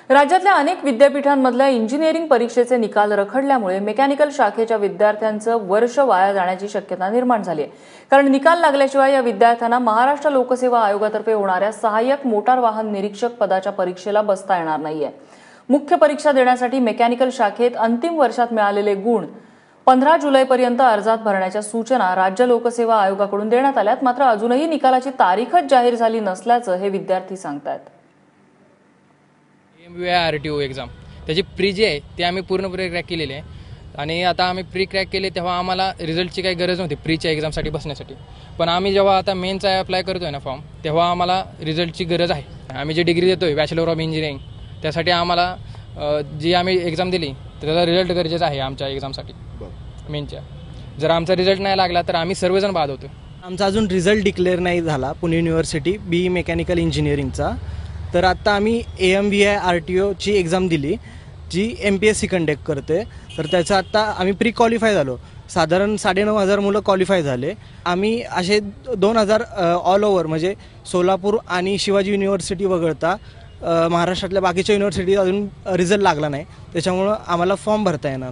राज्यातल्या अनेक विद्यापीठांमधल्या इंजिनिअरिंग परीक्षेचे निकाल रखडल्यामुळे मेकॅनिकल शाखेच्या विद्यार्थ्यांचं वर्ष वाया जाण्याची शक्यता निर्माण झाली आहे। कारण निकाल लागल्याशिवाय या विद्यार्थ्यांना महाराष्ट्र लोकसेवा आयोगातर्फे होणाऱ्या सहाय्यक मोटार वाहन निरीक्षक पदाच्या परीक्षेला बसता येणार नाहीये। मुख्य परीक्षा देण्यासाठी मेकॅनिकल शाखेत अंतिम वर्षात मिळालेले गुण 15 जुलैपर्यंत अर्जात भरण्याच्या सूचना राज्य लोकसेवा आयोगाकडून देण्यात आल्यात। मात्र अजूनही निकालाची तारीखच जाहीर झाली नसल्याचं हे विद्यार्थी सांगतात। AMVI-RTO एक्झाम त्याची प्री जी आहे ती आम्ही पूर्णपणे क्रॅक केलेली आहे आणि आता आम्ही प्री क्रॅक केले तेव्हा आम्हाला रिझल्टची काही गरज नव्हती प्रीच्या एक्झामसाठी बसण्यासाठी। पण आम्ही जेव्हा आता मेन्सचा अप्लाय करतोय ना फॉर्म, तेव्हा आम्हाला रिझल्टची गरज आहे। आम्ही जी डिग्री देतोय बॅचलर ऑफ इंजिनिअरिंग, त्यासाठी आम्हाला जी आम्ही एक्झाम दिली त्याचा रिझल्ट गरजेचा आहे आमच्या एक्झामसाठी मेनच्या। जर आमचा रिझल्ट नाही लागला तर आम्ही सर्वजण बाद होतो। आमचा अजून रिझल्ट डिक्लेअर नाही झाला पुणे युनिव्हर्सिटी BE मेकॅनिकल इंजिनिअरिंगचा। तर आता आम्ही AMVI-RTO ची एक्झाम दिली जी MPSC कंडक्ट करते। तर त्याचा आता आम्ही प्री क्वालिफाय झालो, साधारण 9,500 मुलं क्वालिफाय झाले। आम्ही असे 2,000 ऑल ओव्हर म्हणजे सोलापूर आणि शिवाजी युनिव्हर्सिटी वगळता महाराष्ट्रातल्या बाकीच्या युनिव्हर्सिटी अजून रिझल्ट लागला नाही, त्याच्यामुळं आम्हाला फॉर्म भरता येणार।